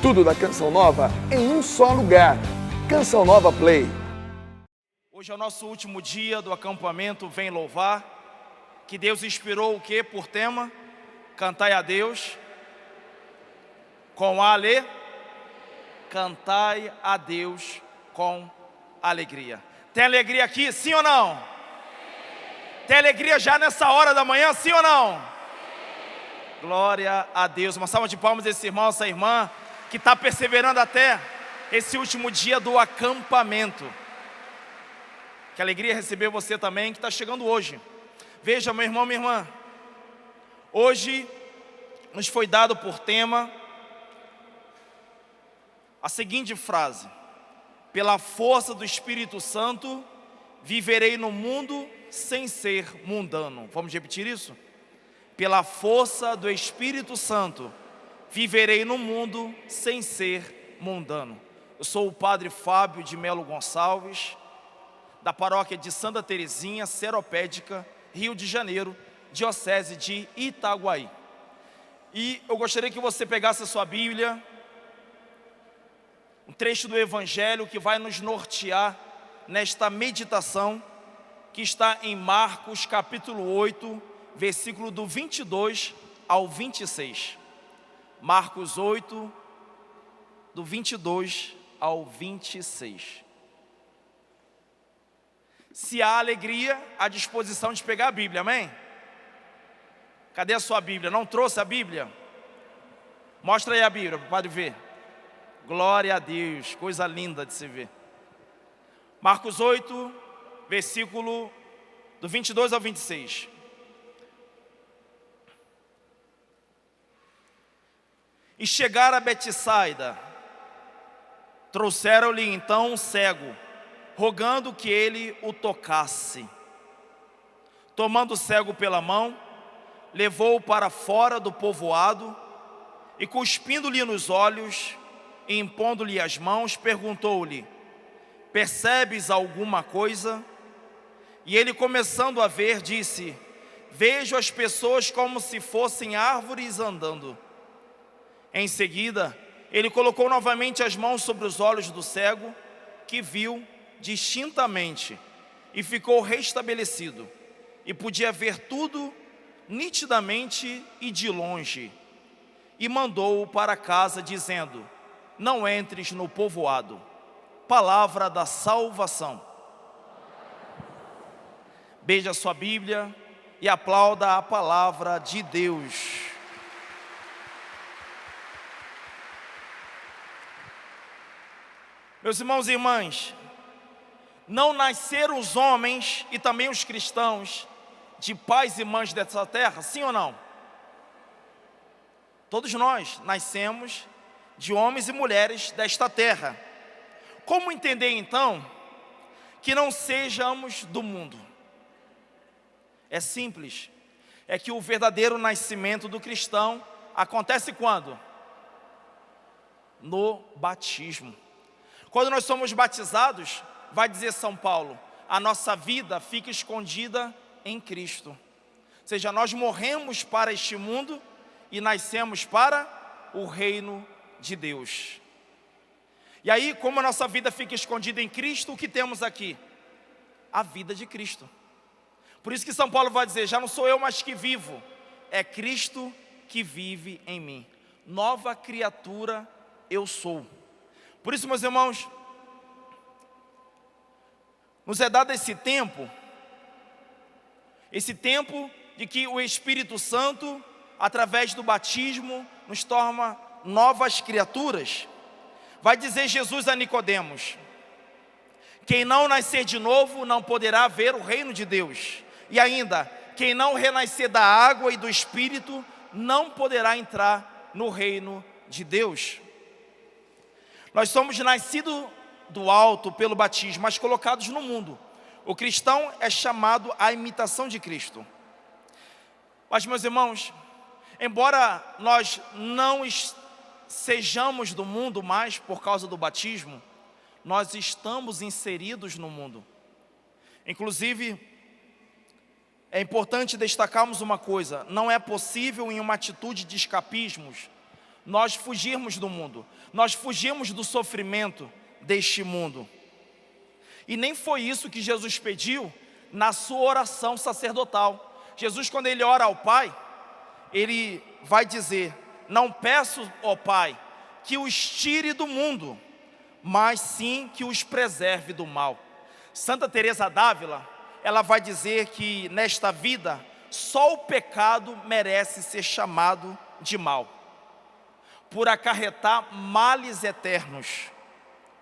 Tudo da Canção Nova em um só lugar. Canção Nova Play. Hoje é o nosso último dia do acampamento Vem Louvar, que Deus inspirou o que por tema? Cantai a Deus com Cantai a Deus com alegria. Tem alegria aqui, sim ou não? Tem alegria já nessa hora da manhã, sim ou não? Glória a Deus. Uma salva de palmas a esse irmão, essa irmã, que está perseverando até esse último dia do acampamento. Que alegria receber você também, que está chegando hoje. Veja, meu irmão, minha irmã, hoje nos foi dado por tema a seguinte frase: pela força do Espírito Santo, viverei no mundo sem ser mundano. Vamos repetir isso? Pela força do Espírito Santo, viverei no mundo sem ser mundano. Eu sou o padre Fábio de Melo Gonçalves, da paróquia de Santa Terezinha, Seropédica, Rio de Janeiro, diocese de Itaguaí. E eu gostaria que você pegasse a sua Bíblia, um trecho do Evangelho que vai nos nortear nesta meditação, que está em Marcos capítulo 8, versículo do 22 ao 26. Marcos 8, do 22 ao 26. Se há alegria, há disposição de pegar a Bíblia, amém? Cadê a sua Bíblia? Não trouxe a Bíblia? Mostra aí a Bíblia para o padre ver. Glória a Deus, coisa linda de se ver. Marcos 8, versículo do 22 ao 26. E chegaram a Betsaida, trouxeram-lhe então um cego, rogando que ele o tocasse. Tomando o cego pela mão, levou-o para fora do povoado e, cuspindo-lhe nos olhos e impondo-lhe as mãos, perguntou-lhe: percebes alguma coisa? E ele, começando a ver, disse: vejo as pessoas como se fossem árvores andando. Em seguida, ele colocou novamente as mãos sobre os olhos do cego, que viu distintamente e ficou restabelecido, e podia ver tudo nitidamente e de longe, e mandou-o para casa, dizendo: não entres no povoado. Palavra da salvação. Beije a sua Bíblia e aplauda a palavra de Deus. Meus irmãos e irmãs, não nasceram os homens e também os cristãos de pais e mães dessa terra, sim ou não? Todos nós nascemos de homens e mulheres desta terra. Como entender então que não sejamos do mundo? É simples, é que o verdadeiro nascimento do cristão acontece quando? No batismo. Quando nós somos batizados, vai dizer São Paulo, a nossa vida fica escondida em Cristo. Ou seja, nós morremos para este mundo e nascemos para o reino de Deus. E aí, como a nossa vida fica escondida em Cristo, o que temos aqui? A vida de Cristo. Por isso que São Paulo vai dizer: já não sou eu mais que vivo, é Cristo que vive em mim. Nova criatura eu sou. Por isso, meus irmãos, nos é dado esse tempo de que o Espírito Santo, através do batismo, nos torna novas criaturas. Vai dizer Jesus a Nicodemos: quem não nascer de novo não poderá ver o reino de Deus. E ainda, quem não renascer da água e do Espírito não poderá entrar no reino de Deus. Nós somos nascidos do alto pelo batismo, mas colocados no mundo. O cristão é chamado à imitação de Cristo. Mas, meus irmãos, embora nós não sejamos do mundo mais por causa do batismo, nós estamos inseridos no mundo. Inclusive, é importante destacarmos uma coisa: não é possível, em uma atitude de escapismos, nós fugirmos do mundo, nós fugirmos do sofrimento deste mundo. E nem foi isso que Jesus pediu na sua oração sacerdotal. Jesus, quando ele ora ao Pai, ele vai dizer: não peço, ó Pai, que os tire do mundo, mas sim que os preserve do mal. Santa Teresa d'Ávila, ela vai dizer que nesta vida, só o pecado merece ser chamado de mal, por acarretar males eternos,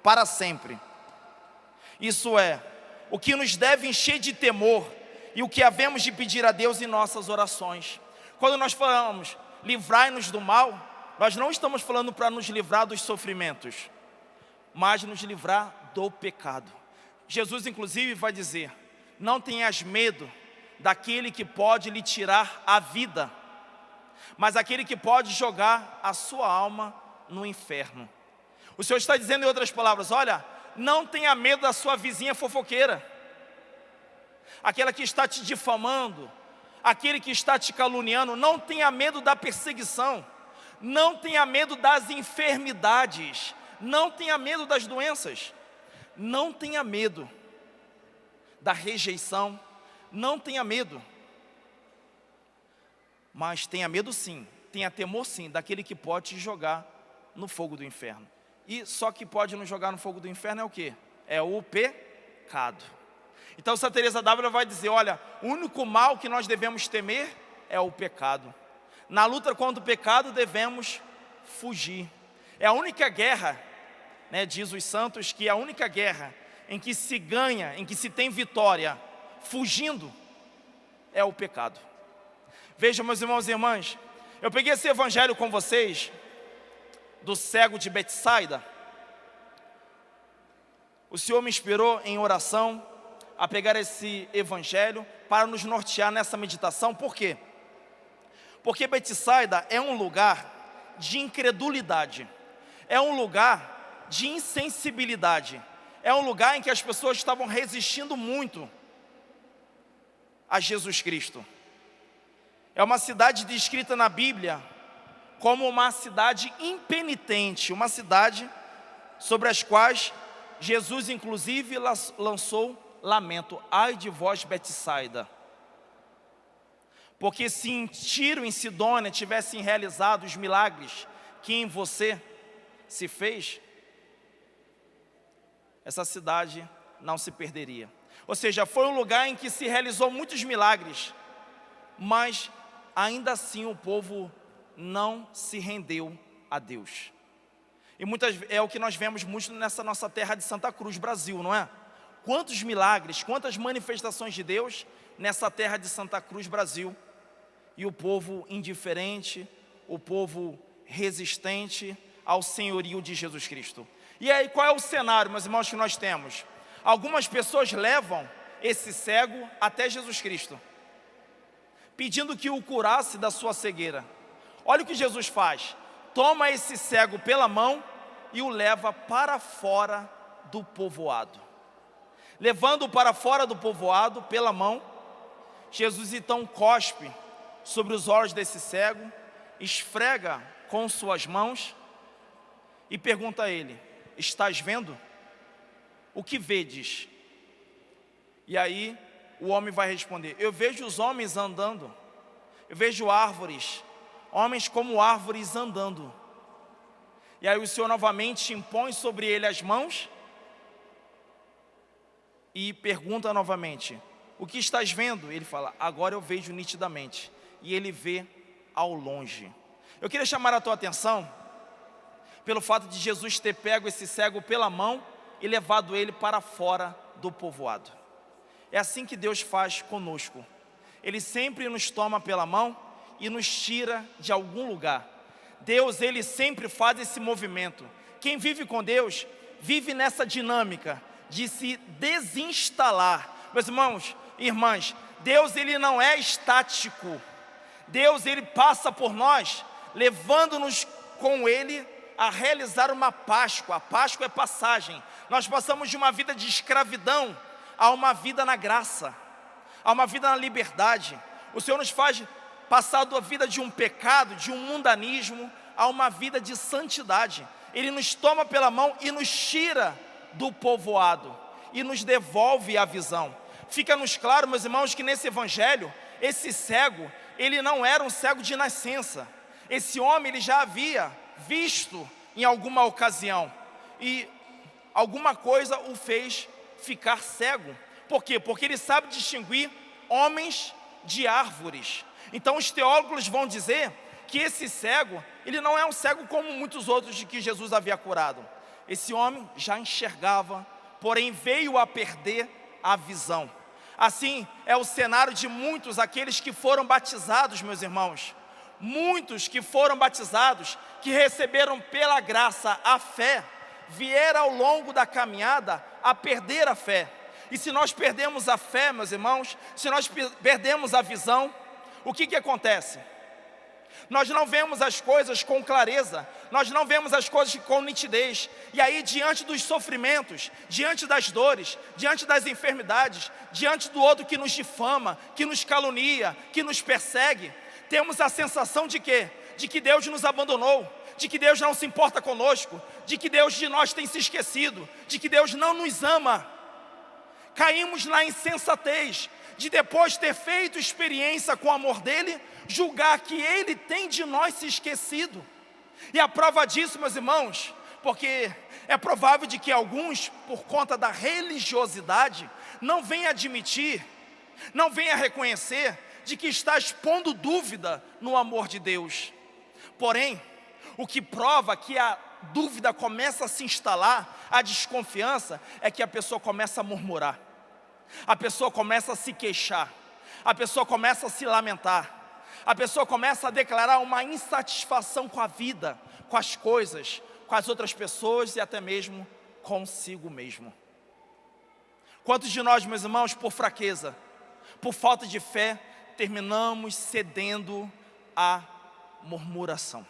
para sempre. Isso é, o que nos deve encher de temor e o que havemos de pedir a Deus em nossas orações. Quando nós falamos, livrai-nos do mal, nós não estamos falando para nos livrar dos sofrimentos, mas nos livrar do pecado. Jesus inclusive vai dizer: não tenhas medo daquele que pode lhe tirar a vida, mas aquele que pode jogar a sua alma no inferno. O Senhor está dizendo em outras palavras: olha, não tenha medo da sua vizinha fofoqueira, aquela que está te difamando, aquele que está te caluniando. Não tenha medo da perseguição, não tenha medo das enfermidades, não tenha medo das doenças, não tenha medo da rejeição, não tenha medo, mas tenha medo sim, tenha temor sim, daquele que pode te jogar no fogo do inferno. E só que pode nos jogar no fogo do inferno é o quê? É o pecado. Então Santa Teresa d'Ávila vai dizer: olha, o único mal que nós devemos temer é o pecado. Na luta contra o pecado devemos fugir. É a única guerra, né, diz os santos, que é a única guerra em que se ganha, em que se tem vitória fugindo, é o pecado. Vejam, meus irmãos e irmãs, eu peguei esse evangelho com vocês, do cego de Betsaida. O Senhor me inspirou em oração a pegar esse evangelho para nos nortear nessa meditação. Por quê? Porque Betsaida é um lugar de incredulidade, é um lugar de insensibilidade, é um lugar em que as pessoas estavam resistindo muito a Jesus Cristo. É uma cidade descrita na Bíblia como uma cidade impenitente, uma cidade sobre as quais Jesus inclusive lançou lamento: ai de vós, Betsaida, porque se em Tiro, em Sidônia tivessem realizado os milagres que em você se fez, essa cidade não se perderia. Ou seja, foi um lugar em que se realizou muitos milagres, mas ainda assim o povo não se rendeu a Deus. E é o que nós vemos muito nessa nossa terra de Santa Cruz, Brasil, não é? Quantos milagres, quantas manifestações de Deus nessa terra de Santa Cruz, Brasil, e o povo indiferente, o povo resistente ao senhorio de Jesus Cristo. E aí, qual é o cenário, meus irmãos, que nós temos? Algumas pessoas levam esse cego até Jesus Cristo, pedindo que o curasse da sua cegueira. Olha o que Jesus faz: toma esse cego pela mão e o leva para fora do povoado. Levando-o para fora do povoado pela mão, Jesus então cospe sobre os olhos desse cego, esfrega com suas mãos e pergunta a ele: estás vendo? O que vedes? E aí o homem vai responder: eu vejo os homens andando, eu vejo árvores, homens como árvores andando. E aí o Senhor novamente impõe sobre ele as mãos e pergunta novamente: o que estás vendo? Ele fala: agora eu vejo nitidamente. E ele vê ao longe. Eu queria chamar a tua atenção pelo fato de Jesus ter pego esse cego pela mão e levado ele para fora do povoado. É assim que Deus faz conosco. Ele sempre nos toma pela mão e nos tira de algum lugar. Deus, ele sempre faz esse movimento. Quem vive com Deus, vive nessa dinâmica de se desinstalar. Meus irmãos e irmãs, Deus, ele não é estático. Deus, ele passa por nós, levando-nos com ele a realizar uma Páscoa. A Páscoa é passagem. Nós passamos de uma vida de escravidão a uma vida na graça, a uma vida na liberdade. O Senhor nos faz passar da vida de um pecado, de um mundanismo, a uma vida de santidade. Ele nos toma pela mão e nos tira do povoado e nos devolve a visão. Fica-nos claro, meus irmãos, que nesse evangelho, esse cego, ele não era um cego de nascença. Esse homem, ele já havia visto em alguma ocasião, e alguma coisa o fez ficar cego. Por quê? Porque ele sabe distinguir homens de árvores. Então os teólogos vão dizer que esse cego, ele não é um cego como muitos outros de que Jesus havia curado. Esse homem já enxergava, porém veio a perder a visão. Assim é o cenário de muitos, aqueles que foram batizados, meus irmãos. Muitos que foram batizados, que receberam pela graça a fé, vieram ao longo da caminhada a perder a fé. E se nós perdemos a fé, meus irmãos, se nós perdemos a visão, o que acontece? Nós não vemos as coisas com clareza, nós não vemos as coisas com nitidez. E aí, diante dos sofrimentos, diante das dores, diante das enfermidades, diante do outro que nos difama, que nos calunia, que nos persegue, temos a sensação de quê? De que Deus nos abandonou, de que Deus não se importa conosco, de que Deus de nós tem se esquecido, de que Deus não nos ama. Caímos na insensatez de, depois de ter feito experiência com o amor dele, julgar que ele tem de nós se esquecido. E a prova disso, meus irmãos, porque é provável de que alguns, por conta da religiosidade, não venham admitir, não venham reconhecer de que está expondo dúvida no amor de Deus. Porém, o que prova que a dúvida começa a se instalar, a desconfiança, é que a pessoa começa a murmurar, a pessoa começa a se queixar, a pessoa começa a se lamentar, a pessoa começa a declarar uma insatisfação com a vida, com as coisas, com as outras pessoas e até mesmo consigo mesmo. Quantos de nós, meus irmãos, por fraqueza, por falta de fé, terminamos cedendo à murmuração?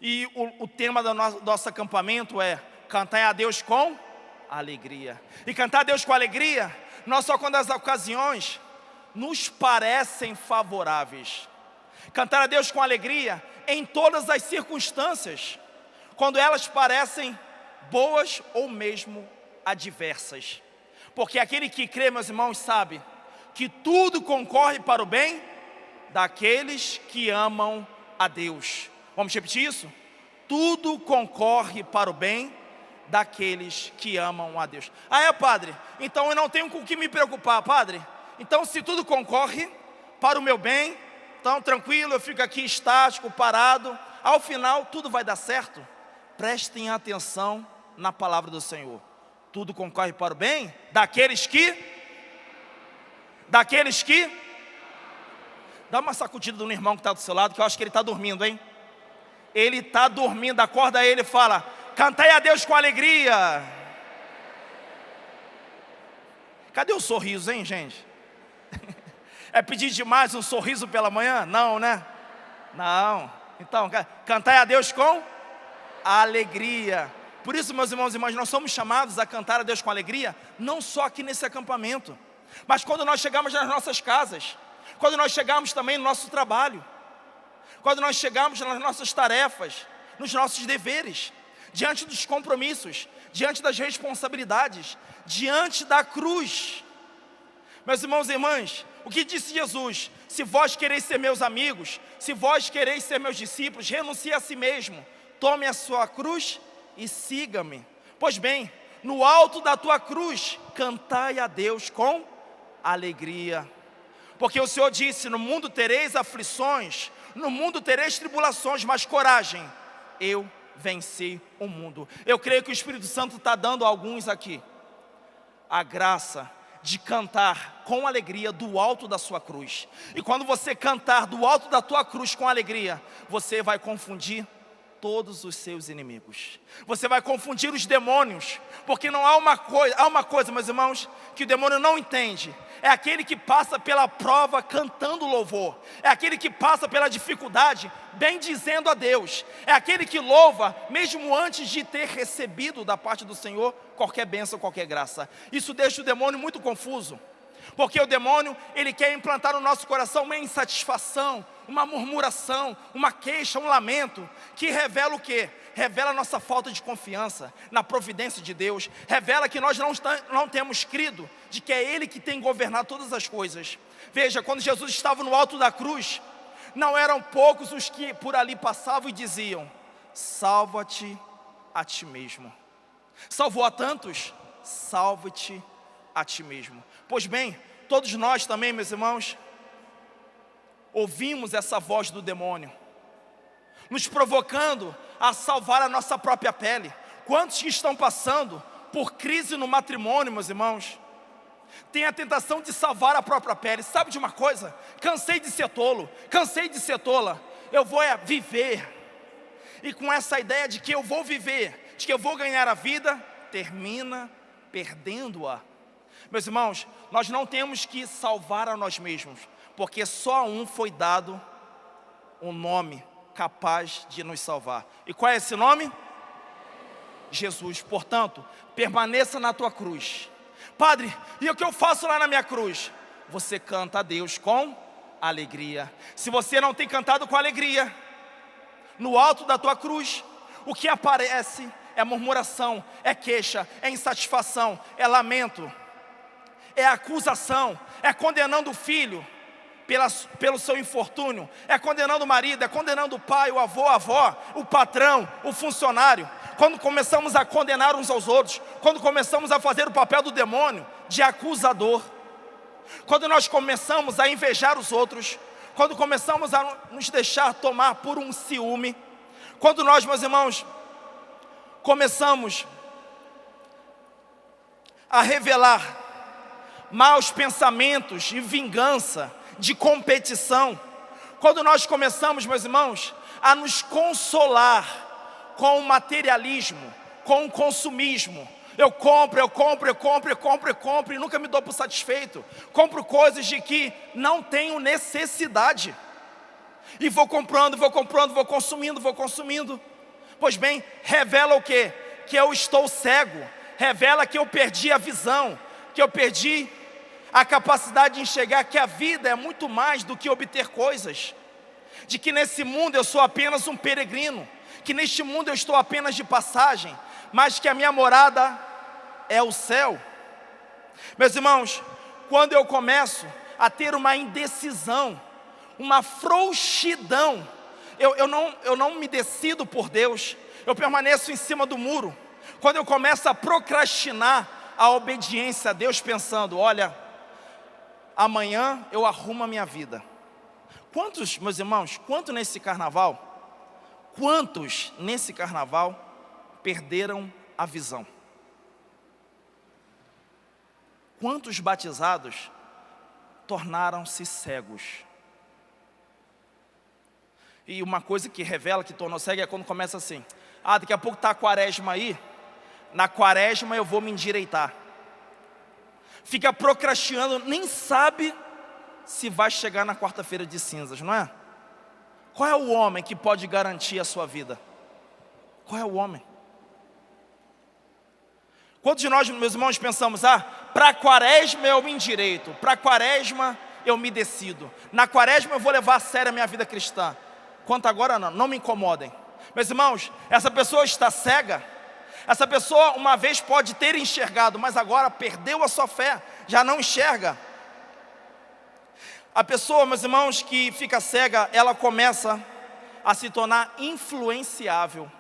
E o tema do nosso acampamento é cantar a Deus com alegria. E cantar a Deus com alegria, não só quando as ocasiões nos parecem favoráveis. Cantar a Deus com alegria em todas as circunstâncias, quando elas parecem boas ou mesmo adversas. Porque aquele que crê, meus irmãos, sabe que tudo concorre para o bem daqueles que amam a Deus. Vamos repetir isso? Tudo concorre para o bem daqueles que amam a Deus. Padre, então eu não tenho com o que me preocupar, padre. Então se tudo concorre para o meu bem, então tranquilo, eu fico aqui estático, parado. Ao final tudo vai dar certo? Prestem atenção na palavra do Senhor. Tudo concorre para o bem daqueles que... Dá uma sacudida no irmão que está do seu lado, que eu acho que ele está dormindo, hein? Ele está dormindo, acorda ele e fala: cantai a Deus com alegria. Cadê o sorriso, hein, gente? É pedir demais um sorriso pela manhã? Não, né? Não. Então, cantai a Deus com alegria. Por isso, meus irmãos e irmãs, nós somos chamados a cantar a Deus com alegria, não só aqui nesse acampamento, mas quando nós chegamos nas nossas casas, quando nós chegamos também no nosso trabalho, quando nós chegamos nas nossas tarefas, nos nossos deveres, diante dos compromissos, diante das responsabilidades, diante da cruz. Meus irmãos e irmãs, o que disse Jesus? Se vós quereis ser meus amigos, se vós quereis ser meus discípulos, renuncie a si mesmo, tome a sua cruz e siga-me. Pois bem, no alto da tua cruz, cantai a Deus com alegria. Porque o Senhor disse: no mundo tereis aflições, no mundo tereis tribulações, mas coragem, eu venci o mundo. Eu creio que o Espírito Santo está dando a alguns aqui a graça de cantar com alegria do alto da sua cruz. E quando você cantar do alto da tua cruz com alegria, você vai confundir todos os seus inimigos. Você vai confundir os demônios, porque não há uma coisa, meus irmãos, que o demônio não entende. É aquele que passa pela prova cantando louvor. É aquele que passa pela dificuldade bendizendo a Deus. É aquele que louva mesmo antes de ter recebido da parte do Senhor qualquer bênção, qualquer graça. Isso deixa o demônio muito confuso, porque o demônio, ele quer implantar no nosso coração uma insatisfação, uma murmuração, uma queixa, um lamento, que revela o quê? Revela a nossa falta de confiança na providência de Deus, revela que nós não temos crido de que é Ele que tem governado todas as coisas. Veja, quando Jesus estava no alto da cruz, não eram poucos os que por ali passavam e diziam: salva-te a ti mesmo. Salvou a tantos, salva-te a ti mesmo. Pois bem, todos nós também, meus irmãos, ouvimos essa voz do demônio, nos provocando a salvar a nossa própria pele. Quantos que estão passando por crise no matrimônio, meus irmãos, tem a tentação de salvar a própria pele. Sabe de uma coisa? Cansei de ser tolo, cansei de ser tola. Eu vou viver. E com essa ideia de que eu vou viver, de que eu vou ganhar a vida, termina perdendo-a. Meus irmãos, nós não temos que salvar a nós mesmos, porque só a um foi dado um nome capaz de nos salvar. E qual é esse nome? Jesus. Portanto, permaneça na tua cruz. Padre, e o que eu faço lá na minha cruz? Você canta a Deus com alegria. Se você não tem cantado com alegria, no alto da tua cruz, o que aparece é murmuração, é queixa, é insatisfação, é lamento, é acusação, é condenando o filho pelo seu infortúnio, é condenando o marido, é condenando o pai, o avô, a avó, o patrão, o funcionário. Quando começamos a condenar uns aos outros, quando começamos a fazer o papel do demônio, de acusador, quando nós começamos a invejar os outros, quando começamos a nos deixar tomar por um ciúme, quando nós, meus irmãos, começamos a revelar maus pensamentos de vingança, de competição, quando nós começamos, meus irmãos, a nos consolar com o materialismo, com o consumismo. Eu compro e nunca me dou por satisfeito. Compro coisas de que não tenho necessidade. E vou comprando, vou consumindo. Pois bem, revela o quê? Que eu estou cego. Revela que eu perdi a visão, que eu perdi a capacidade de enxergar que a vida é muito mais do que obter coisas. De que nesse mundo eu sou apenas um peregrino, que neste mundo eu estou apenas de passagem, mas que a minha morada é o céu. Meus irmãos, quando eu começo a ter uma indecisão, uma frouxidão, eu não me decido por Deus, eu permaneço em cima do muro. Quando eu começo a procrastinar a obediência a Deus, pensando: olha, amanhã eu arrumo a minha vida. Quantos, meus irmãos, quantos nesse carnaval perderam a visão? Quantos batizados tornaram-se cegos? E uma coisa que revela que tornou cego é quando começa assim: daqui a pouco está a quaresma aí, na quaresma eu vou me endireitar. Fica procrastinando, nem sabe se vai chegar na quarta-feira de cinzas, não é? Qual é o homem que pode garantir a sua vida? Qual é o homem? Quantos de nós, meus irmãos, pensamos: para a quaresma eu me endireito, para a quaresma eu me decido, na quaresma eu vou levar a sério a minha vida cristã. Quanto agora não me incomodem. Meus irmãos, essa pessoa está cega. Essa pessoa uma vez pode ter enxergado, mas agora perdeu a sua fé, já não enxerga. A pessoa, meus irmãos, que fica cega, ela começa a se tornar influenciável.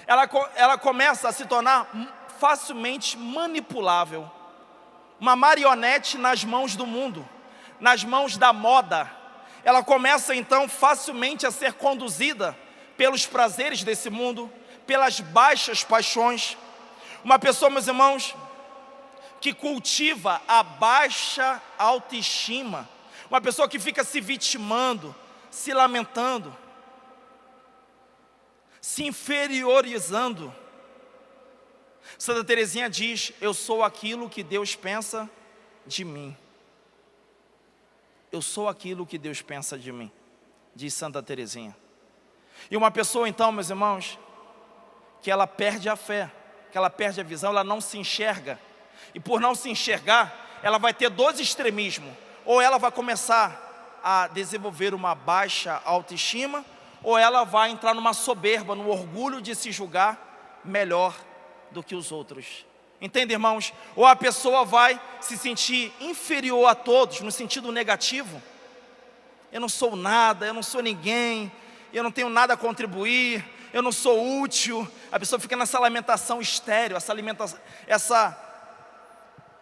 Ela começa a se tornar facilmente manipulável. Uma marionete nas mãos do mundo, nas mãos da moda. Ela começa então facilmente a ser conduzida pelos prazeres desse mundo, pelas baixas paixões. Uma pessoa, meus irmãos, que cultiva a baixa autoestima, uma pessoa que fica se vitimando, se lamentando, se inferiorizando. Santa Teresinha diz: eu sou aquilo que Deus pensa de mim. Eu sou aquilo que Deus pensa de mim, diz Santa Teresinha. E uma pessoa então, meus irmãos, que ela perde a fé, que ela perde a visão, ela não se enxerga. E por não se enxergar, ela vai ter dois extremismos. Ou ela vai começar a desenvolver uma baixa autoestima, ou ela vai entrar numa soberba, no orgulho de se julgar melhor do que os outros. Entende, irmãos? Ou a pessoa vai se sentir inferior a todos, no sentido negativo. Eu não sou nada, eu não sou ninguém, eu não tenho nada a contribuir, eu não sou útil. A pessoa fica nessa lamentação estéril,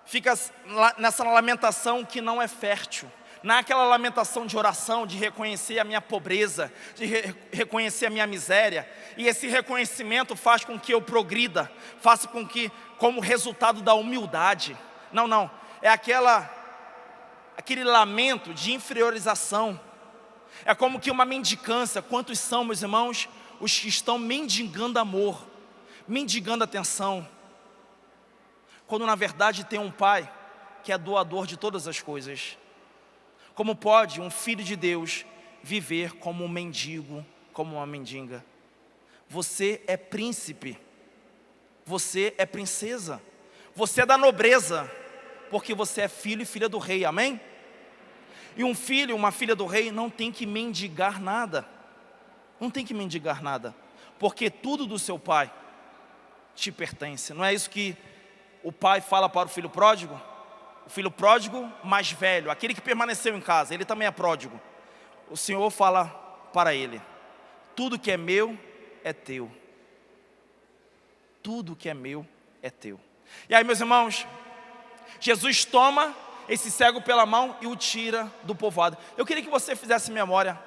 fica nessa lamentação que não é fértil. Naquela lamentação de oração, de reconhecer a minha pobreza, de reconhecer a minha miséria. E esse reconhecimento faz com que eu progrida, faça com que, como resultado da humildade. Não, é aquele lamento de inferiorização. É como que uma mendicância. Quantos são, meus irmãos, os que estão mendigando amor, mendigando atenção, quando na verdade tem um pai que é doador de todas as coisas? Como pode um filho de Deus viver como um mendigo, como uma mendiga? Você é príncipe, você é princesa, você é da nobreza, porque você é filho e filha do rei, amém? E um filho, uma filha do rei não tem que mendigar nada, não tem que mendigar nada, porque tudo do seu pai te pertence. Não é isso que o pai fala para o filho pródigo? O filho pródigo mais velho, aquele que permaneceu em casa, ele também é pródigo. O Senhor fala para ele: tudo que é meu é teu. Tudo que é meu é teu. E aí, meus irmãos, Jesus toma esse cego pela mão e o tira do povoado. Eu queria que você fizesse memória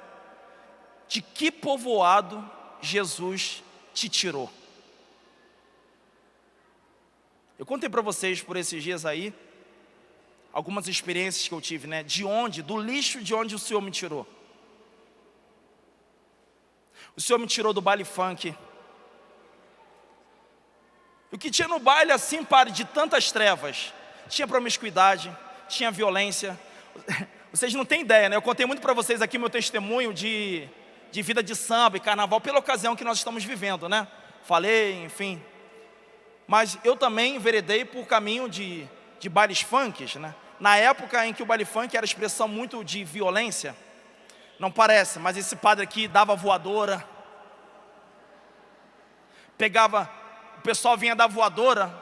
de que povoado Jesus te tirou. Eu contei para vocês por esses dias aí algumas experiências que eu tive, né? Do lixo de onde o Senhor me tirou. O Senhor me tirou do baile funk. O que tinha no baile, assim, de tantas trevas? Tinha promiscuidade, tinha violência. Vocês não têm ideia, né? Eu contei muito para vocês aqui meu testemunho de vida de samba e carnaval, pela ocasião que nós estamos vivendo, né? Falei, enfim. Mas eu também enveredei por caminho de bailes funks, né? Na época em que o baile funk era expressão muito de violência, não parece, mas esse padre aqui dava voadora, o pessoal vinha dar voadora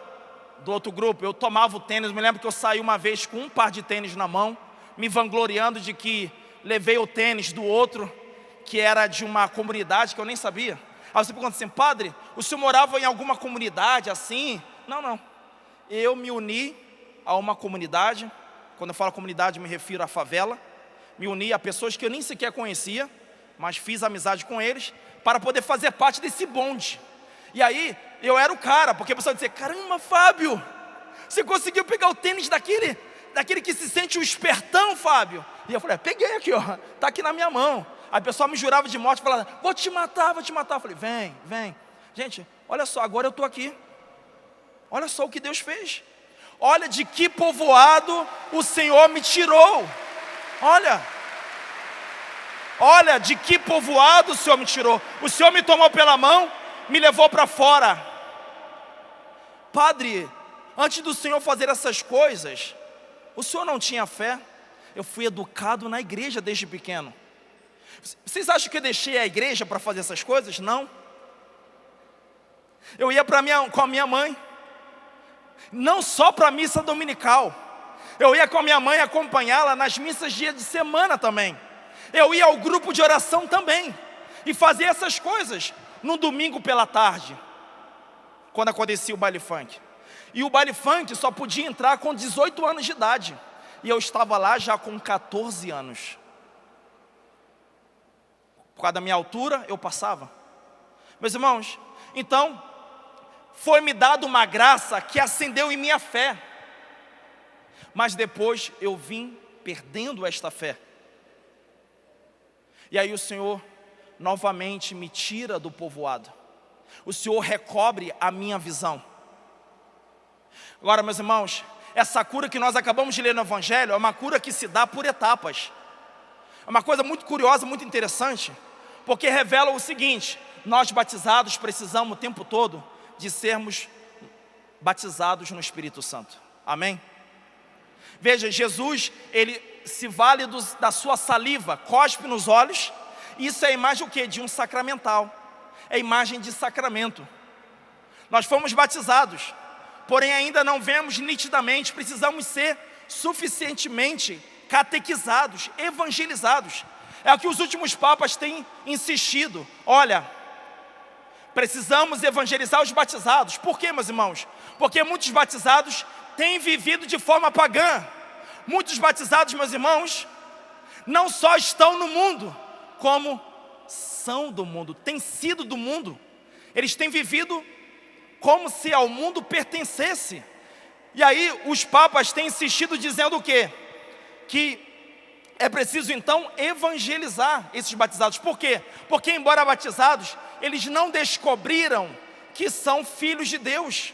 do outro grupo, eu tomava o tênis. Me lembro que eu saí uma vez com um par de tênis na mão, me vangloriando de que levei o tênis do outro, que era de uma comunidade que eu nem sabia. Aí você pergunta assim: padre, o senhor morava em alguma comunidade assim? Não. Eu me uni a uma comunidade. Quando eu falo comunidade, me refiro à favela. Me uni a pessoas que eu nem sequer conhecia, mas fiz amizade com eles, para poder fazer parte desse bonde. E aí, eu era o cara, porque a pessoa dizia: caramba, Fábio, você conseguiu pegar o tênis daquele que se sente o espertão, Fábio? E eu falei: peguei aqui, ó, tá aqui na minha mão. Aí o pessoal me jurava de morte, falava: vou te matar. Eu falei: vem. Gente, olha só, agora eu estou aqui. Olha só o que Deus fez. Olha de que povoado o Senhor me tirou. Olha de que povoado o Senhor me tirou. O Senhor me tomou pela mão, me levou para fora. Padre, antes do Senhor fazer essas coisas, o Senhor não tinha fé? Eu fui educado na igreja desde pequeno. Vocês acham que eu deixei a igreja para fazer essas coisas? Não. Eu ia com a minha mãe, não só para a missa dominical. Eu ia com a minha mãe acompanhá-la nas missas dia de semana também. Eu ia ao grupo de oração também, e fazia essas coisas no domingo pela tarde, quando acontecia o baile funk. E o baile funk só podia entrar com 18 anos de idade, e eu estava lá já com 14 anos. Por causa da minha altura, eu passava. Meus irmãos, então, foi-me dado uma graça que acendeu em minha fé. Mas depois eu vim perdendo esta fé. E aí o Senhor novamente me tira do povoado. O Senhor recobre a minha visão. Agora, meus irmãos, essa cura que nós acabamos de ler no Evangelho é uma cura que se dá por etapas. É uma coisa muito curiosa, muito interessante, porque revela o seguinte: nós batizados precisamos o tempo todo de sermos batizados no Espírito Santo. Amém? Veja, Jesus, ele se vale da sua saliva, cospe nos olhos. Isso é a imagem o quê? De um sacramental. É a imagem de sacramento. Nós fomos batizados, porém ainda não vemos nitidamente, precisamos ser suficientemente catequizados, evangelizados. É o que os últimos papas têm insistido. Olha, precisamos evangelizar os batizados. Por quê, meus irmãos? Porque muitos batizados têm vivido de forma pagã. Muitos batizados, meus irmãos, não só estão no mundo, como são do mundo, têm sido do mundo. Eles têm vivido como se ao mundo pertencesse. E aí os papas têm insistido dizendo o quê? Que é preciso então evangelizar esses batizados. Por quê? Porque embora batizados, eles não descobriram que são filhos de Deus.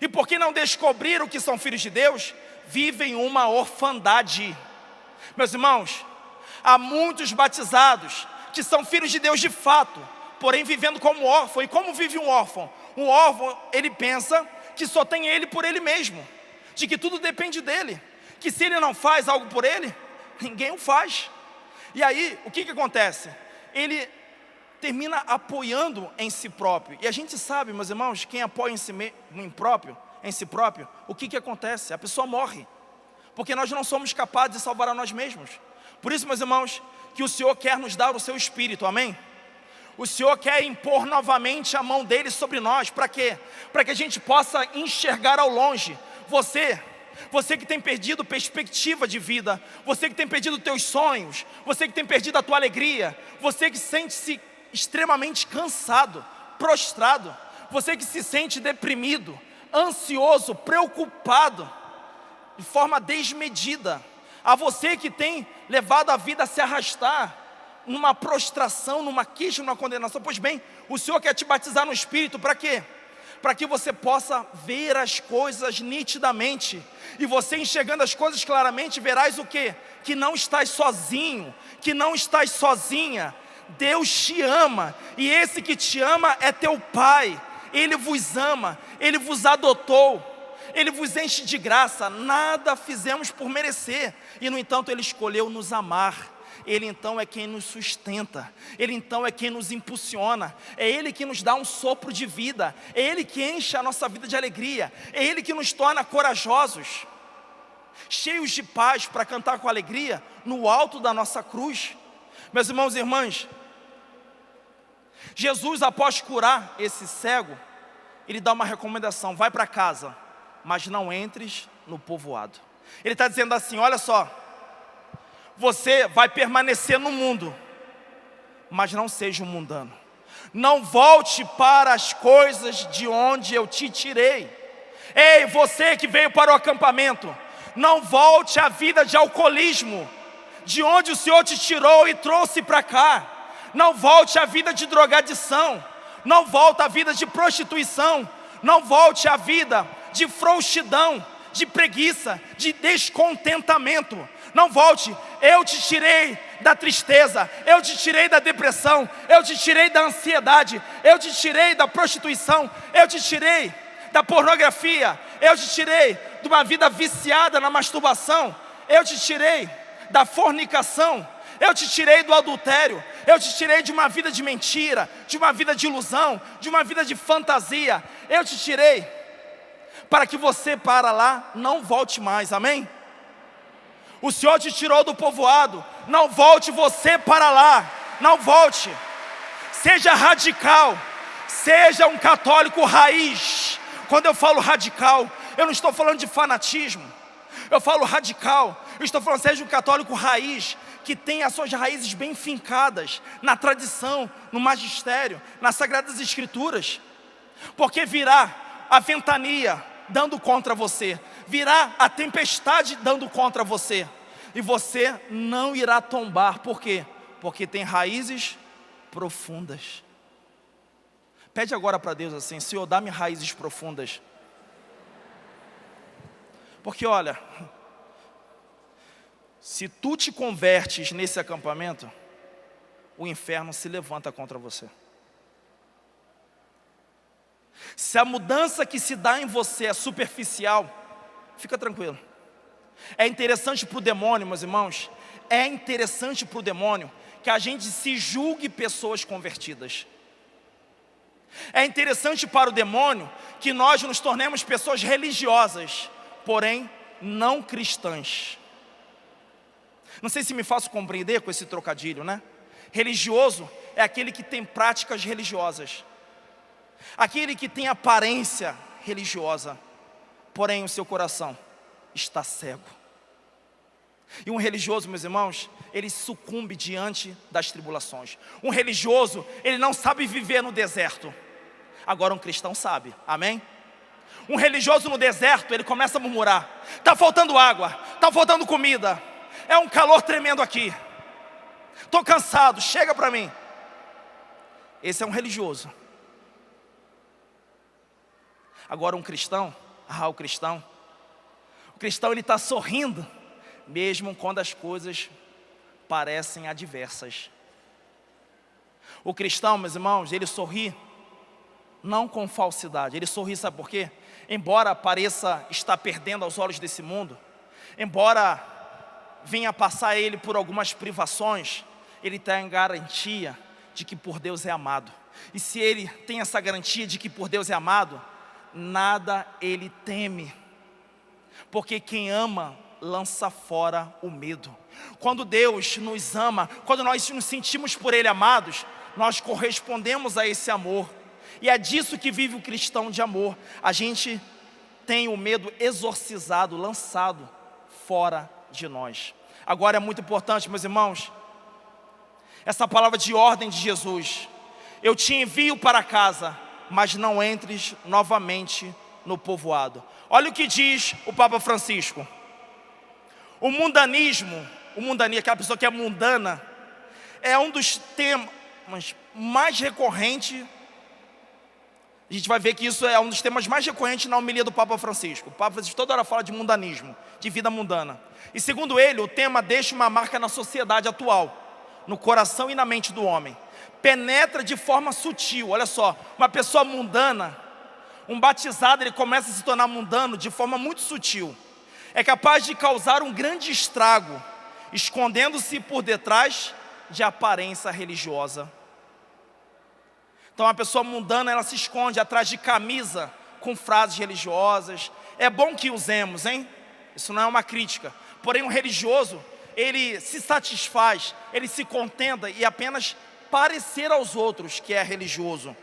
E porque não descobriram que são filhos de Deus, vivem uma orfandade. Meus irmãos, há muitos batizados que são filhos de Deus de fato, porém vivendo como órfão. E como vive um órfão? Um órfão, ele pensa que só tem ele por ele mesmo, de que tudo depende dele, que se ele não faz algo por ele, ninguém o faz. E aí, o que acontece? Ele termina apoiando em si próprio. E a gente sabe, meus irmãos, quem apoia em si próprio, o que acontece? A pessoa morre, porque nós não somos capazes de salvar a nós mesmos. Por isso, meus irmãos, que o Senhor quer nos dar o seu Espírito, amém? O Senhor quer impor novamente a mão dele sobre nós. Para quê? Para que a gente possa enxergar ao longe. Você que tem perdido perspectiva de vida, você que tem perdido teus sonhos, você que tem perdido a tua alegria, você que sente-se extremamente cansado, prostrado, você que se sente deprimido, ansioso, preocupado, de forma desmedida, a você que tem levado a vida a se arrastar numa prostração, numa queixa, numa condenação. Pois bem, o Senhor quer te batizar no Espírito. Para quê? Para que você possa ver as coisas nitidamente. E você enxergando as coisas claramente, verás o quê? Que não estás sozinho, que não estás sozinha. Deus te ama, e esse que te ama é teu Pai. Ele vos ama, Ele vos adotou, Ele vos enche de graça. Nada fizemos por merecer, e no entanto Ele escolheu nos amar. Ele então é quem nos sustenta, Ele então é quem nos impulsiona, é Ele que nos dá um sopro de vida, é Ele que enche a nossa vida de alegria, é Ele que nos torna corajosos, cheios de paz para cantar com alegria no alto da nossa cruz. Meus irmãos e irmãs, Jesus, após curar esse cego, Ele dá uma recomendação: vai para casa, mas não entres no povoado. Ele está dizendo assim: olha só, você vai permanecer no mundo, mas não seja um mundano. Não volte para as coisas de onde eu te tirei. Ei, você que veio para o acampamento, não volte à vida de alcoolismo, de onde o Senhor te tirou e trouxe para cá. Não volte à vida de drogadição, não volte à vida de prostituição, não volte à vida de frouxidão, de preguiça, de descontentamento. Não volte. Eu te tirei da tristeza, eu te tirei da depressão, eu te tirei da ansiedade, eu te tirei da prostituição, eu te tirei da pornografia, eu te tirei de uma vida viciada na masturbação, eu te tirei da fornicação, eu te tirei do adultério, eu te tirei de uma vida de mentira, de uma vida de ilusão, de uma vida de fantasia. Eu te tirei para que você para lá não volte mais, amém? O Senhor te tirou do povoado, não volte você para lá, não volte. Seja radical, seja um católico raiz. Quando eu falo radical, eu não estou falando de fanatismo, eu falo radical, eu estou falando seja um católico raiz, que tem as suas raízes bem fincadas na tradição, no magistério, nas sagradas escrituras. Porque virá a ventania dando contra você, virá a tempestade dando contra você, e você não irá tombar. Por quê? Porque tem raízes profundas. Pede agora para Deus assim: Senhor, dá-me raízes profundas. Porque olha, se tu te convertes nesse acampamento, o inferno se levanta contra você. Se a mudança que se dá em você é superficial, fica tranquilo, É interessante para o demônio, meus irmãos, é interessante para o demônio que a gente se julgue pessoas convertidas. É interessante para o demônio que nós nos tornemos pessoas religiosas, porém não cristãs. Não sei se me faço compreender com esse trocadilho, né? Religioso é aquele que tem práticas religiosas, aquele que tem aparência religiosa, porém o seu coração está cego. E um religioso, meus irmãos, ele sucumbe diante das tribulações. Um religioso, ele não sabe viver no deserto. Agora um cristão sabe, amém? Um religioso no deserto, ele começa a murmurar: está faltando água, está faltando comida, é um calor tremendo aqui, estou cansado, chega para mim. Esse é um religioso. Agora um cristão, o cristão ele está sorrindo, mesmo quando as coisas parecem adversas. O cristão, meus irmãos, ele sorri não com falsidade, ele sorri, sabe por quê? Embora pareça estar perdendo aos olhos desse mundo, embora venha passar ele por algumas privações, ele tem garantia de que por Deus é amado. E se ele tem essa garantia de que por Deus é amado, nada ele teme, porque quem ama lança fora o medo. Quando Deus nos ama, quando nós nos sentimos por Ele amados, nós correspondemos a esse amor. E é disso que vive o cristão de amor. A gente tem o medo exorcizado, lançado fora de nós. Agora é muito importante, meus irmãos, essa palavra de ordem de Jesus: eu te envio para casa, mas não entres novamente no povoado. Olha o que diz o Papa Francisco. O mundanismo, aquela pessoa que é mundana, é um dos temas mais recorrentes. A gente vai ver que isso é um dos temas mais recorrentes na homilia do Papa Francisco. O Papa Francisco toda hora fala de mundanismo, de vida mundana. E segundo ele, o tema deixa uma marca na sociedade atual, no coração e na mente do homem. Penetra de forma sutil. Olha só, uma pessoa mundana, um batizado, ele começa a se tornar mundano de forma muito sutil. É capaz de causar um grande estrago, escondendo-se por detrás de aparência religiosa. Então a pessoa mundana, ela se esconde atrás de camisa com frases religiosas. É bom que usemos, hein? Isso não é uma crítica. Porém, um religioso, ele se satisfaz, ele se contenta e apenas parecer aos outros que é religioso.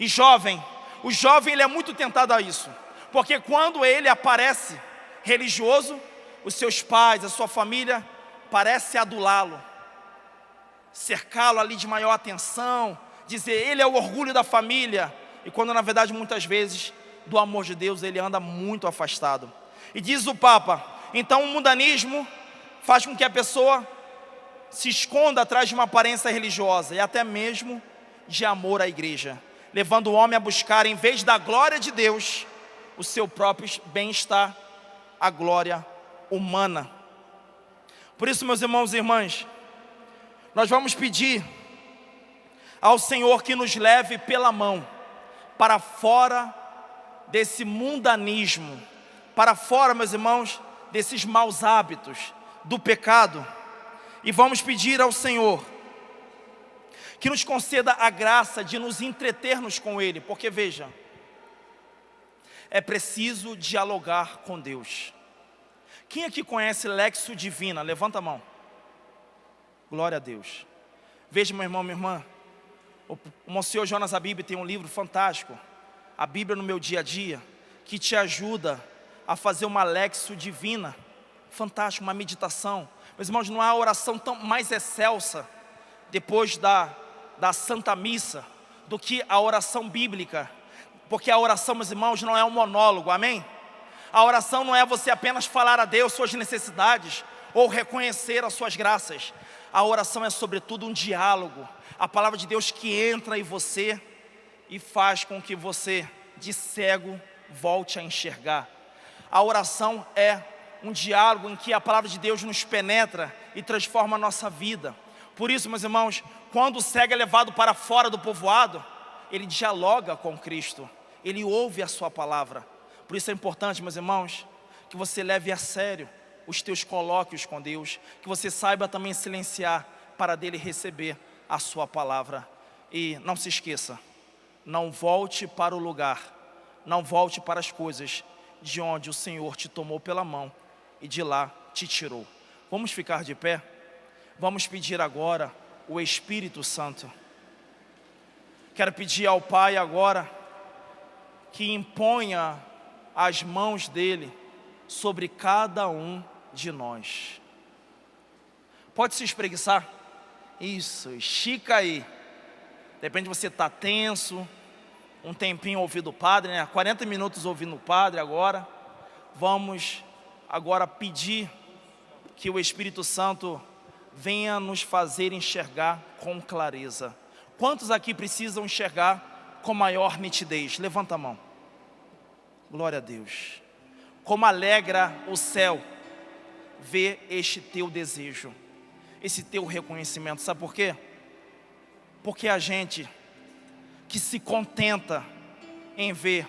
E o jovem ele é muito tentado a isso, porque quando ele aparece religioso, os seus pais, a sua família parecem adulá-lo, cercá-lo ali de maior atenção, dizer ele é o orgulho da família, e quando na verdade muitas vezes do amor de Deus ele anda muito afastado. E diz o Papa, então o mundanismo faz com que a pessoa se esconda atrás de uma aparência religiosa e até mesmo de amor à igreja, levando o homem a buscar, em vez da glória de Deus, o seu próprio bem-estar, a glória humana. Por isso, meus irmãos e irmãs, nós vamos pedir ao Senhor que nos leve pela mão para fora desse mundanismo, para fora, meus irmãos, desses maus hábitos, do pecado. E vamos pedir ao Senhor que nos conceda a graça de nos entretermos com Ele, porque veja, é preciso dialogar com Deus. Quem aqui conhece Lexio Divina? Levanta a mão. Glória a Deus. Veja, meu irmão, minha irmã, o Monsenhor Jonas Abib tem um livro fantástico, A Bíblia no Meu Dia a Dia, que te ajuda a fazer uma Lexio Divina. Fantástico, uma meditação. Meus irmãos, não há oração tão mais excelsa depois da Santa Missa do que a oração bíblica. Porque a oração, meus irmãos, não é um monólogo, amém? A oração não é você apenas falar a Deus suas necessidades ou reconhecer as suas graças. A oração é sobretudo um diálogo. A palavra de Deus que entra em você e faz com que você, de cego, volte a enxergar. A oração é um diálogo em que a palavra de Deus nos penetra e transforma a nossa vida. Por isso, meus irmãos, quando o cego é levado para fora do povoado, ele dialoga com Cristo, ele ouve a sua palavra. Por isso é importante, meus irmãos, que você leve a sério os teus colóquios com Deus, que você saiba também silenciar para dele receber a sua palavra. E não se esqueça, não volte para o lugar, não volte para as coisas de onde o Senhor te tomou pela mão e de lá te tirou. Vamos ficar de pé? Vamos pedir agora o Espírito Santo. Quero pedir ao Pai agora que imponha as mãos dele sobre cada um de nós. Pode se espreguiçar? Isso, estica aí. De repente você está tenso, um tempinho ouvindo o Padre, né? 40 minutos ouvindo o Padre agora. Vamos agora pedir que o Espírito Santo venha nos fazer enxergar com clareza. Quantos aqui precisam enxergar com maior nitidez? Levanta a mão. Glória a Deus. Como alegra o céu ver este teu desejo, esse teu reconhecimento. Sabe por quê? Porque a gente que se contenta em ver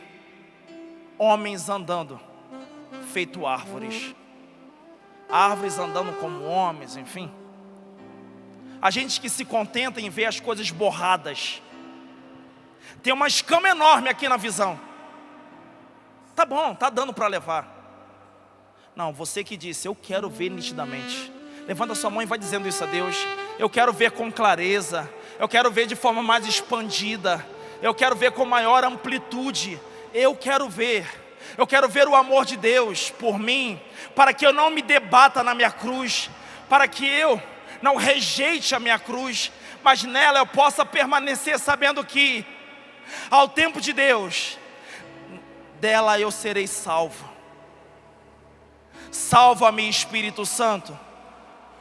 homens andando feito árvores, árvores andando como homens, enfim. A gente que se contenta em ver as coisas borradas. Tem uma escama enorme aqui na visão. Tá bom, tá dando para levar. Não, você que disse, eu quero ver nitidamente. Levanta sua mão e vai dizendo isso a Deus. Eu quero ver com clareza. Eu quero ver de forma mais expandida. Eu quero ver com maior amplitude. Eu quero ver o amor de Deus por mim, para que eu não me debata na minha cruz, para que eu não rejeite a minha cruz, mas nela eu possa permanecer sabendo que, ao tempo de Deus, dela eu serei salvo. Salva-me, Espírito Santo,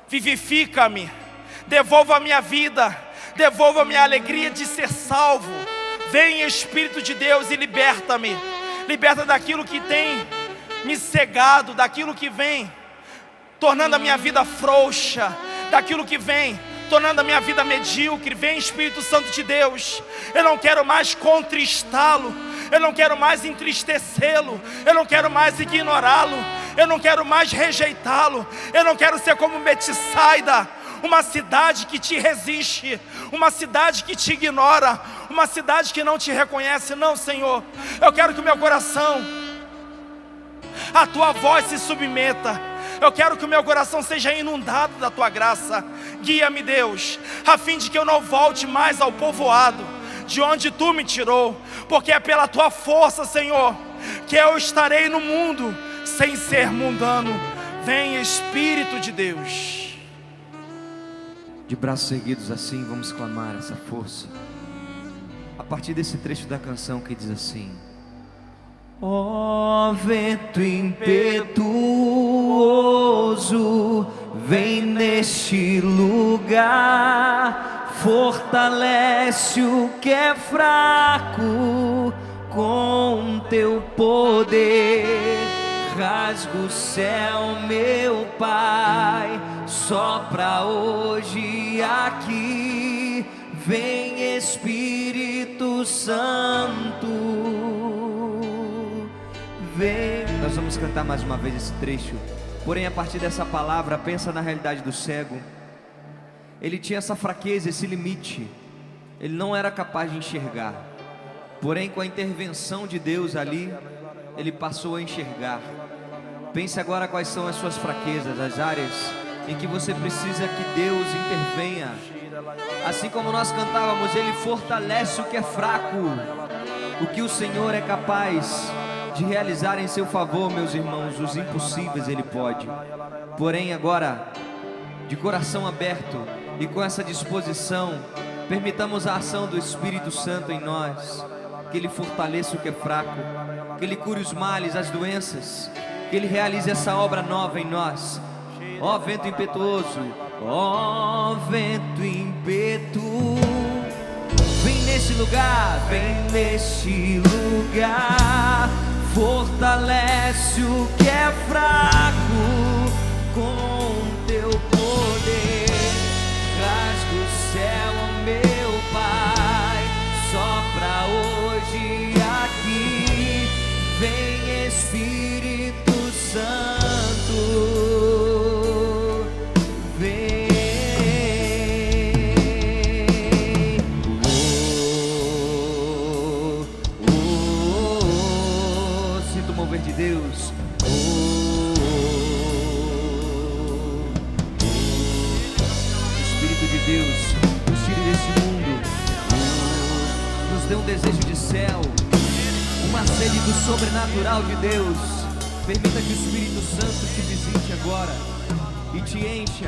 vivifica-me, devolva a minha vida, devolva a minha alegria de ser salvo. Vem, Espírito de Deus, e liberta-me. Liberta daquilo que tem me cegado, daquilo que vem tornando a minha vida frouxa, daquilo que vem tornando a minha vida medíocre. Vem, Espírito Santo de Deus. Eu não quero mais contristá-lo, eu não quero mais entristecê-lo, eu não quero mais ignorá-lo, eu não quero mais rejeitá-lo. Eu não quero ser como Betsaida, uma cidade que te resiste, uma cidade que te ignora, uma cidade que não te reconhece. Não, Senhor, eu quero que o meu coração, a tua voz se submeta. Eu quero que o meu coração seja inundado da tua graça. Guia-me, Deus, a fim de que eu não volte mais ao povoado de onde tu me tirou, porque é pela tua força, Senhor, que eu estarei no mundo sem ser mundano. Vem, Espírito de Deus. De braços erguidos assim, vamos clamar essa força, a partir desse trecho da canção que diz assim: ó vento impetuoso, vem neste lugar, fortalece o que é fraco com teu poder. Rasga o céu, meu Pai, sopra hoje aqui. Vem, Espírito Santo, vem. Nós vamos cantar mais uma vez esse trecho. Porém, a partir dessa palavra, pensa na realidade do cego. Ele tinha essa fraqueza, esse limite. Ele não era capaz de enxergar. Porém, com a intervenção de Deus ali, ele passou a enxergar. Pense agora quais são as suas fraquezas, as áreas em que você precisa que Deus intervenha. Assim como nós cantávamos, Ele fortalece o que é fraco. O que o Senhor é capaz de realizar em seu favor, meus irmãos, os impossíveis Ele pode. Porém agora, de coração aberto e com essa disposição, permitamos a ação do Espírito Santo em nós. Que Ele fortaleça o que é fraco, que Ele cure os males, as doenças, que Ele realize essa obra nova em nós. Ó vento impetuoso, ó vento impetuoso, vem nesse lugar, vem neste lugar, fortalece o que é fraco com teu poder. Rasga o céu, ó meu Pai, sopra hoje aqui. Vem, Espírito Santo. Santo mover de Deus. Espírito de Deus, nos tire desse mundo, nos dê um desejo de céu, uma sede do sobrenatural de Deus. Permita que o Espírito Santo te visite agora e te encha.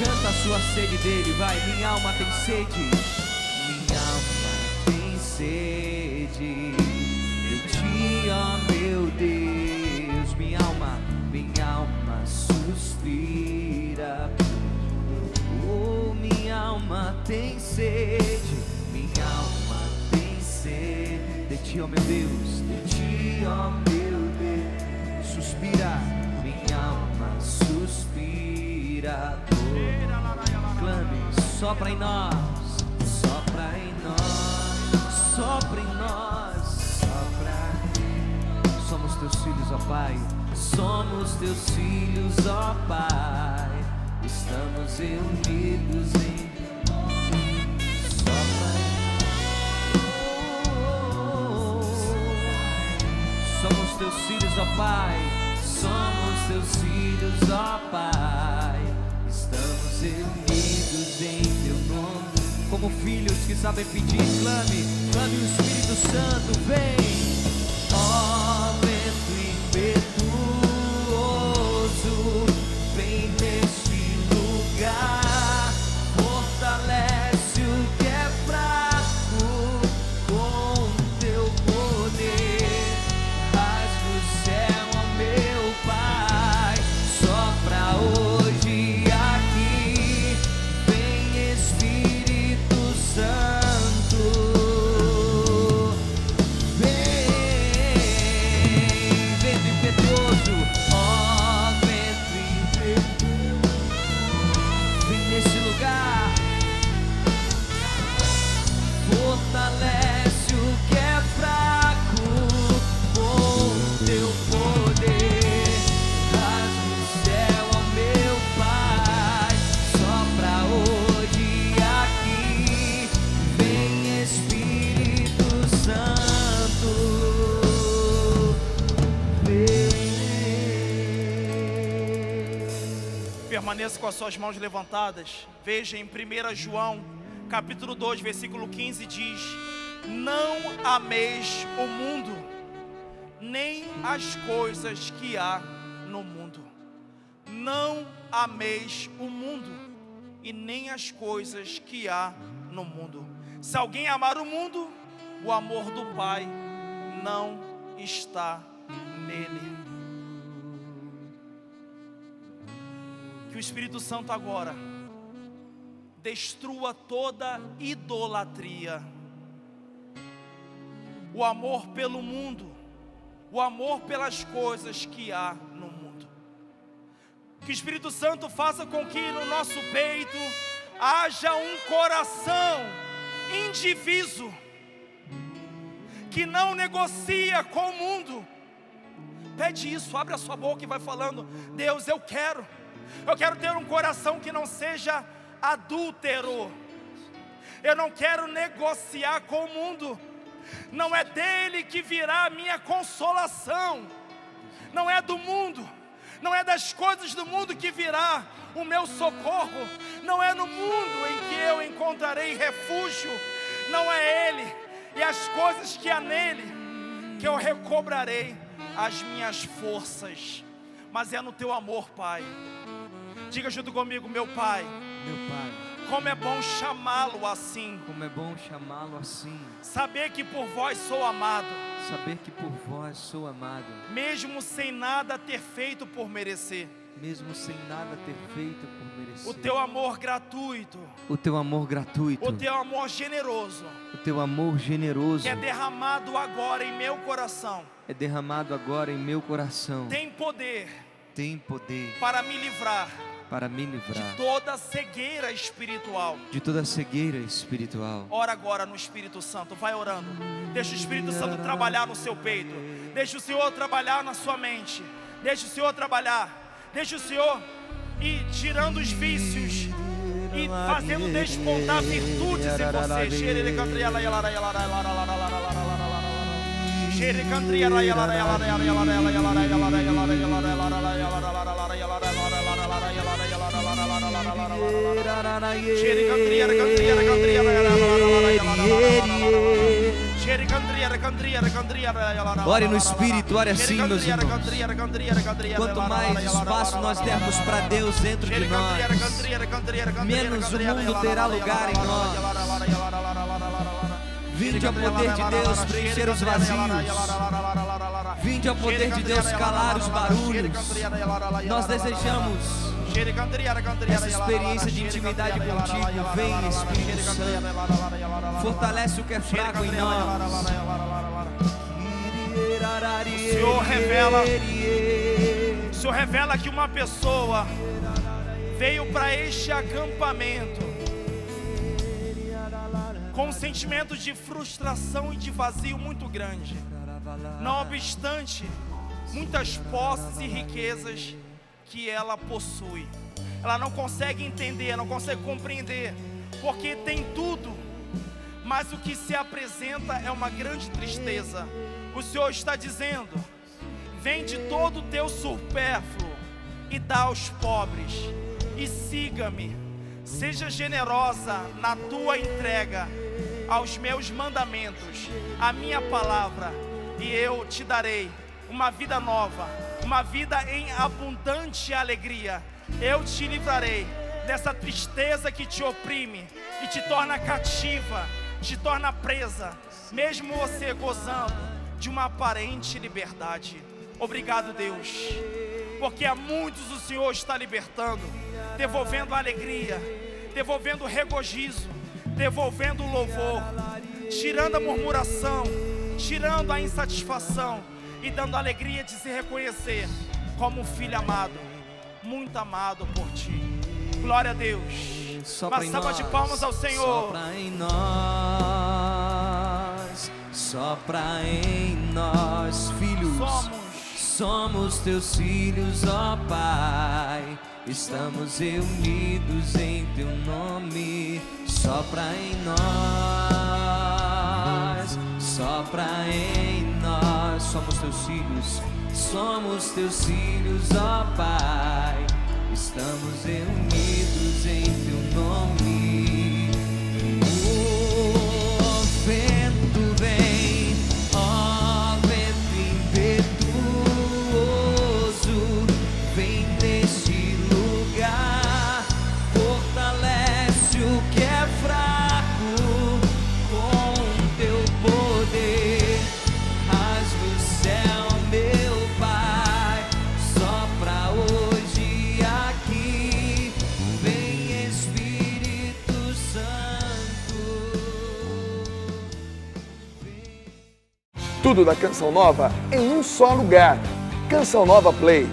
Canta a sua sede dele, vai. Minha alma tem sede, minha alma tem sede de ti, ó meu Deus. Minha alma suspira. Oh, minha alma tem sede, minha alma tem sede de ti, ó meu Deus, de ti, ó meu Deus. Suspira, minha alma suspira. Clame, sopra em nós, sopra em nós, sopra em nós, sopra. Somos teus filhos, ó Pai, somos teus filhos, ó Pai. Estamos reunidos em sopra. Somos teus filhos, ó Pai, somos teus filhos, ó Pai. Estamos reunidos em teu nome. Como filhos que sabem pedir, clame, clame o Espírito Santo, vem. Ó vento impetuoso, vem neste lugar, fortalece o que é fraco com teu poder. Rasga o céu, ó meu Pai, sopra hoje aqui, vem Espírito Santo, vem, vento impetuoso, ó vento impetuoso, vem nesse lugar, fortalece o que é fraco com teu poder. Rasga o céu, ó meu Pai, sopra hoje aqui, vem Espírito Santo, vem. Permaneça com as suas mãos levantadas. Veja em 1 João, capítulo 2, versículo 15, diz: não ameis o mundo, nem as coisas que há no mundo. Não ameis o mundo e nem as coisas que há no mundo. Se alguém amar o mundo, o amor do Pai não está nele. Que o Espírito Santo agora destrua toda idolatria, o amor pelo mundo, o amor pelas coisas que há no mundo. Que o Espírito Santo faça com que no nosso peito haja um coração indiviso, que não negocia com o mundo. Pede isso, abre a sua boca e vai falando: Deus, eu quero ter um coração que não seja adúltero. Eu não quero negociar com o mundo. Não é dele que virá a minha consolação, não é do mundo, não é das coisas do mundo que virá o meu socorro, não é no mundo em que eu encontrarei refúgio, não é ele e as coisas que há nele que eu recobrarei as minhas forças, mas é no teu amor, Pai. Diga junto comigo: meu Pai, como é bom chamá-lo assim. Como é bom chamá-lo assim. Saber que por vós sou amado. Saber que por vós sou amado. Mesmo sem nada ter feito por merecer. Mesmo sem nada ter feito por merecer. O teu amor gratuito. O teu amor gratuito. O teu amor generoso. O teu amor generoso. Que é derramado agora em meu coração. É derramado agora em meu coração. Tem poder. Tem poder. Para me livrar. Para me livrar de toda cegueira espiritual. De toda cegueira espiritual. Ora agora no Espírito Santo, vai orando. Deixa o Espírito Santo trabalhar no seu peito. Deixa o Senhor trabalhar na sua mente. Deixa o Senhor trabalhar. Deixa o Senhor ir tirando os vícios e fazendo despontar virtudes em você. Ore no Espírito, ore assim, meus irmãos. Quanto mais espaço nós dermos para Deus dentro de nós, menos o mundo terá lugar em nós. Vinde ao poder de Deus preencher os vazios. Vinde ao poder de Deus calar os barulhos. Nós desejamos essa experiência de intimidade contigo. Vem, Espírito Santo. Fortalece o que é fraco em nós. O Senhor revela que uma pessoa veio para este acampamento com um sentimento de frustração e de vazio muito grande. Não obstante muitas posses e riquezas que ela possui, ela não consegue entender, não consegue compreender, porque tem tudo, mas o que se apresenta é uma grande tristeza. O Senhor está dizendo: vende todo o teu supérfluo e dá aos pobres, e siga-me. Seja generosa na tua entrega aos meus mandamentos, à minha palavra, e eu te darei uma vida nova, uma vida em abundante alegria. Eu te livrarei dessa tristeza que te oprime e te torna cativa, te torna presa, mesmo você gozando de uma aparente liberdade. Obrigado, Deus, porque a muitos o Senhor está libertando, devolvendo a alegria, devolvendo o regozijo, devolvendo o louvor, tirando a murmuração, tirando a insatisfação e dando a alegria de se reconhecer como um filho amado, muito amado por ti. Glória a Deus. Uma salva de palmas ao Senhor. Sopra em nós, sopra em nós, filhos. Somos teus filhos, ó Pai. Estamos reunidos em teu nome. Sopra em nós, sopra em nós. Somos teus filhos, somos teus filhos, ó Pai. Estamos reunidos em teu nome. O vento vem, ó vento impetuoso, vem deste lugar, fortalece o que é fraco com teu poder. Rasga o céu, meu Pai, sopra hoje aqui, vem Espírito Santo. Tudo da Canção Nova em um só lugar. Canção Nova Play.